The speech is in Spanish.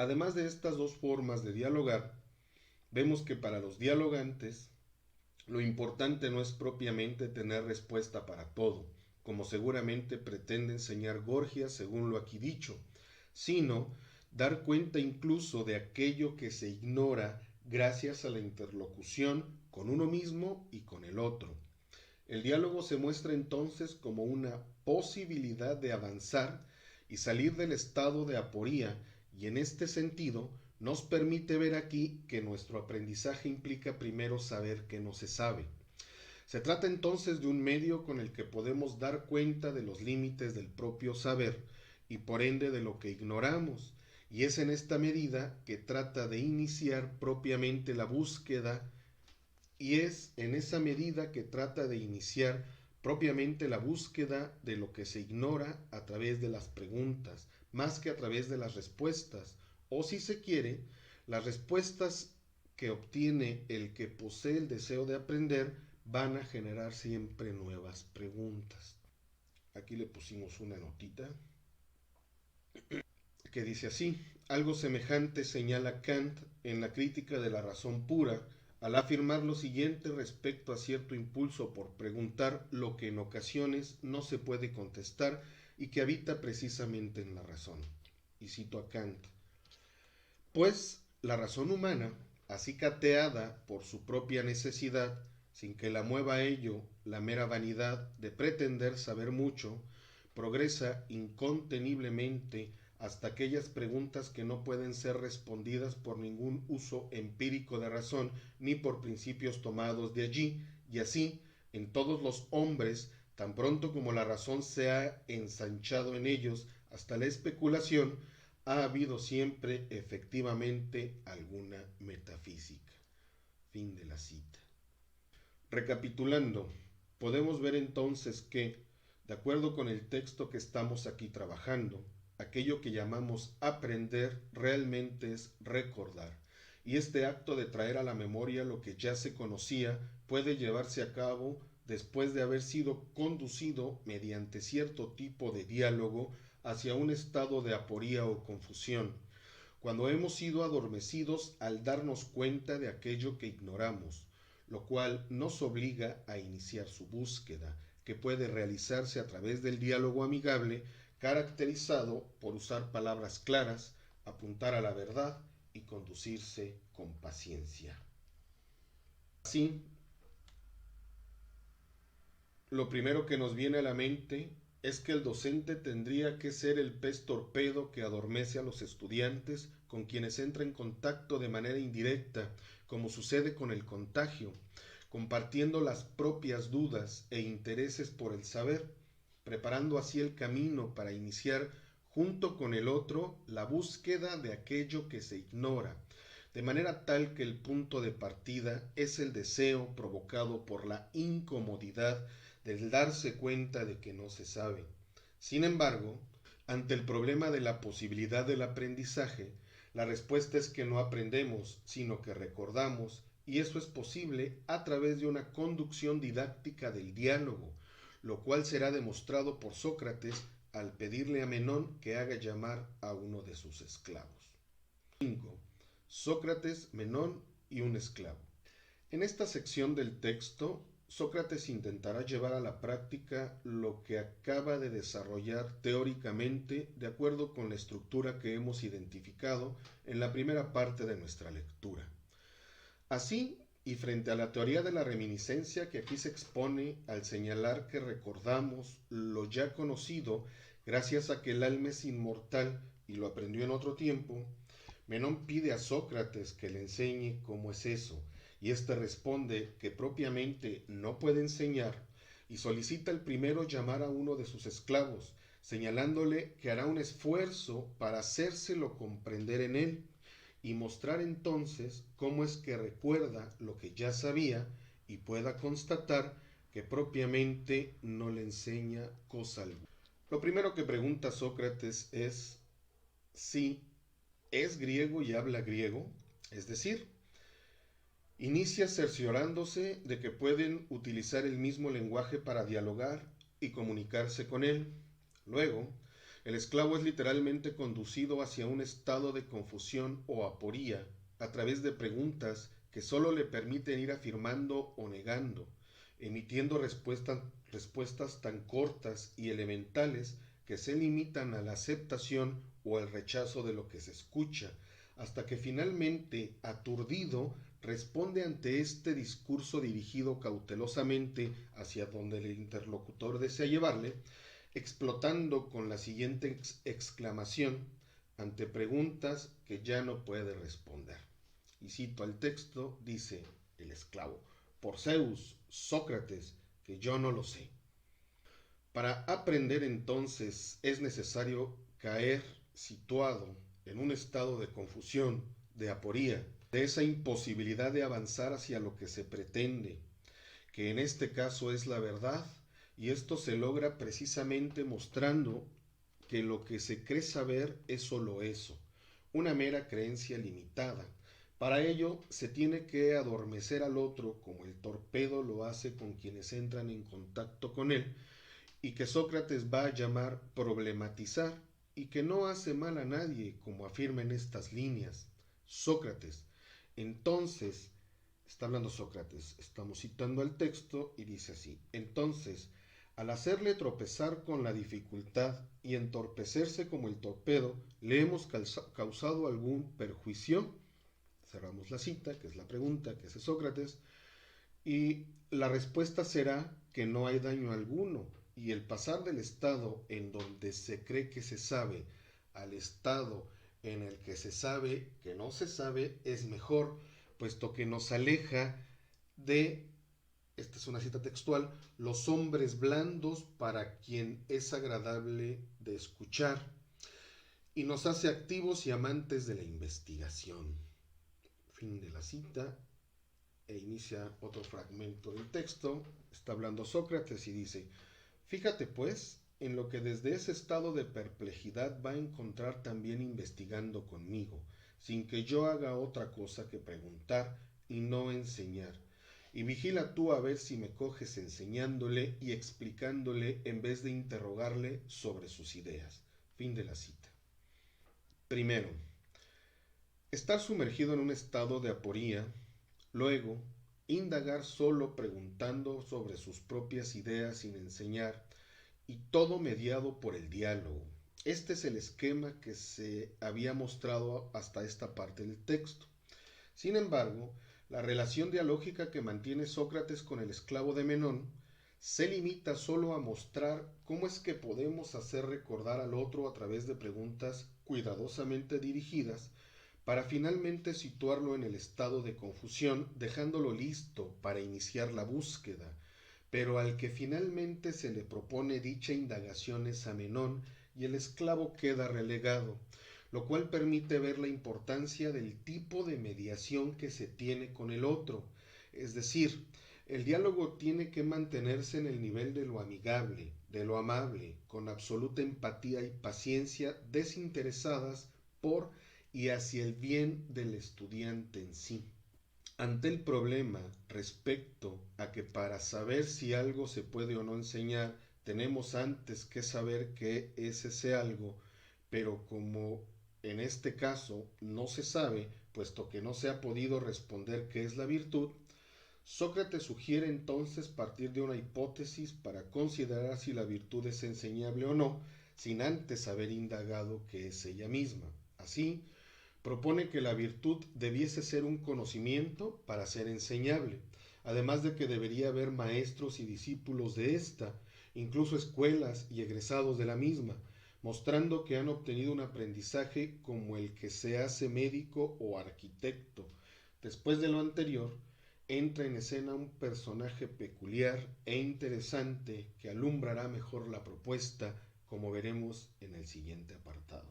Además de estas dos formas de dialogar, vemos que para los dialogantes lo importante no es propiamente tener respuesta para todo, como seguramente pretende enseñar Gorgias según lo aquí dicho, sino dar cuenta incluso de aquello que se ignora gracias a la interlocución con uno mismo y con el otro. El diálogo se muestra entonces como una posibilidad de avanzar y salir del estado de aporía, y en este sentido nos permite ver aquí que nuestro aprendizaje implica primero saber que no se sabe. Se trata entonces de un medio con el que podemos dar cuenta de los límites del propio saber y por ende de lo que ignoramos, y es en esta medida que trata de iniciar propiamente la búsqueda y es en esa medida que trata de iniciar propiamente la búsqueda de lo que se ignora a través de las preguntas, más que a través de las respuestas, o si se quiere, las respuestas que obtiene el que posee el deseo de aprender van a generar siempre nuevas preguntas. Aquí le pusimos una notita que dice así: algo semejante señala Kant en la crítica de la razón pura, al afirmar lo siguiente respecto a cierto impulso por preguntar lo que en ocasiones no se puede contestar y que habita precisamente en la razón. Y cito a Kant: pues la razón humana, acicateada por su propia necesidad, sin que la mueva a ello la mera vanidad de pretender saber mucho, progresa inconteniblemente hasta aquellas preguntas que no pueden ser respondidas por ningún uso empírico de razón ni por principios tomados de allí, y así, en todos los hombres, tan pronto como la razón se ha ensanchado en ellos hasta la especulación, ha habido siempre efectivamente alguna metafísica. Fin de la cita. Recapitulando, podemos ver entonces que, de acuerdo con el texto que estamos aquí trabajando, aquello que llamamos aprender realmente es recordar, y este acto de traer a la memoria lo que ya se conocía puede llevarse a cabo después de haber sido conducido mediante cierto tipo de diálogo hacia un estado de aporía o confusión, cuando hemos sido adormecidos al darnos cuenta de aquello que ignoramos, lo cual nos obliga a iniciar su búsqueda, que puede realizarse a través del diálogo amigable, caracterizado por usar palabras claras, apuntar a la verdad y conducirse con paciencia. Así, lo primero que nos viene a la mente es que el docente tendría que ser el pez torpedo que adormece a los estudiantes con quienes entra en contacto de manera indirecta, como sucede con el contagio, compartiendo las propias dudas e intereses por el saber, preparando así el camino para iniciar junto con el otro la búsqueda de aquello que se ignora, de manera tal que el punto de partida es el deseo provocado por la incomodidad del darse cuenta de que no se sabe. Sin embargo, ante el problema de la posibilidad del aprendizaje, la respuesta es que no aprendemos, sino que recordamos, y eso es posible a través de una conducción didáctica del diálogo, lo cual será demostrado por Sócrates al pedirle a Menón que haga llamar a uno de sus esclavos. 5. Sócrates, Menón y un esclavo. En esta sección del texto, Sócrates intentará llevar a la práctica lo que acaba de desarrollar teóricamente de acuerdo con la estructura que hemos identificado en la primera parte de nuestra lectura. Así, y frente a la teoría de la reminiscencia que aquí se expone al señalar que recordamos lo ya conocido gracias a que el alma es inmortal y lo aprendió en otro tiempo, Menón pide a Sócrates que le enseñe cómo es eso, y éste responde que propiamente no puede enseñar, y solicita el primero llamar a uno de sus esclavos, señalándole que hará un esfuerzo para hacérselo comprender en él, y mostrar entonces cómo es que recuerda lo que ya sabía y pueda constatar que propiamente no le enseña cosa alguna. Lo primero que pregunta Sócrates es si es griego y habla griego, es decir, inicia cerciorándose de que pueden utilizar el mismo lenguaje para dialogar y comunicarse con él. Luego, El esclavo es literalmente conducido hacia un estado de confusión o aporía a través de preguntas que sólo le permiten ir afirmando o negando, emitiendo respuestas tan cortas y elementales que se limitan a la aceptación o el rechazo de lo que se escucha, hasta que finalmente, aturdido, responde ante este discurso dirigido cautelosamente hacia donde el interlocutor desea llevarle, explotando con la siguiente exclamación ante preguntas que ya no puede responder. Y cito al texto, dice el esclavo: por Zeus, Sócrates, que yo no lo sé. Para aprender entonces es necesario caer situado en un estado de confusión, de aporía, de esa imposibilidad de avanzar hacia lo que se pretende, que en este caso es la verdad, y esto se logra precisamente mostrando que lo que se cree saber es sólo eso, una mera creencia limitada. Para ello se tiene que adormecer al otro como el torpedo lo hace con quienes entran en contacto con él, y que Sócrates va a llamar problematizar, y que no hace mal a nadie, como afirma en estas líneas. Sócrates, entonces, está hablando Sócrates, estamos citando el texto y dice así: entonces, al hacerle tropezar con la dificultad y entorpecerse como el torpedo, le hemos causado algún perjuicio. Cerramos la cita, que es la pregunta que hace Sócrates, y la respuesta será que no hay daño alguno, y el pasar del estado en donde se cree que se sabe al estado en el que se sabe que no se sabe es mejor, puesto que nos aleja de, esta es una cita textual, los hombres blandos para quien es agradable de escuchar, y nos hace activos y amantes de la investigación. Fin de la cita. E inicia otro fragmento del texto. Está hablando Sócrates y dice: fíjate pues en lo que desde ese estado de perplejidad va a encontrar también investigando conmigo, sin que yo haga otra cosa que preguntar y no enseñar. Y vigila tú a ver si me coges enseñándole y explicándole en vez de interrogarle sobre sus ideas. Fin de la cita. Primero, estar sumergido en un estado de aporía. Luego, indagar solo preguntando sobre sus propias ideas sin enseñar, y todo mediado por el diálogo. Este es el esquema que se había mostrado hasta esta parte del texto. Sin embargo, la relación dialógica que mantiene Sócrates con el esclavo de Menón se limita solo a mostrar cómo es que podemos hacer recordar al otro a través de preguntas cuidadosamente dirigidas, para finalmente situarlo en el estado de confusión, dejándolo listo para iniciar la búsqueda, pero al que finalmente se le propone dicha indagación es a Menón, y el esclavo queda relegado, lo cual permite ver la importancia del tipo de mediación que se tiene con el otro. Es decir, el diálogo tiene que mantenerse en el nivel de lo amigable, de lo amable, con absoluta empatía y paciencia desinteresadas por y hacia el bien del estudiante en sí. Ante el problema respecto a que para saber si algo se puede o no enseñar, tenemos antes que saber qué es ese algo, pero como en este caso no se sabe, puesto que no se ha podido responder qué es la virtud, Sócrates sugiere entonces partir de una hipótesis para considerar si la virtud es enseñable o no, sin antes haber indagado qué es ella misma. Así, propone que la virtud debiese ser un conocimiento para ser enseñable, además de que debería haber maestros y discípulos de ésta, incluso escuelas y egresados de la misma, mostrando que han obtenido un aprendizaje como el que se hace médico o arquitecto. Después de lo anterior, entra en escena un personaje peculiar e interesante que alumbrará mejor la propuesta, como veremos en el siguiente apartado.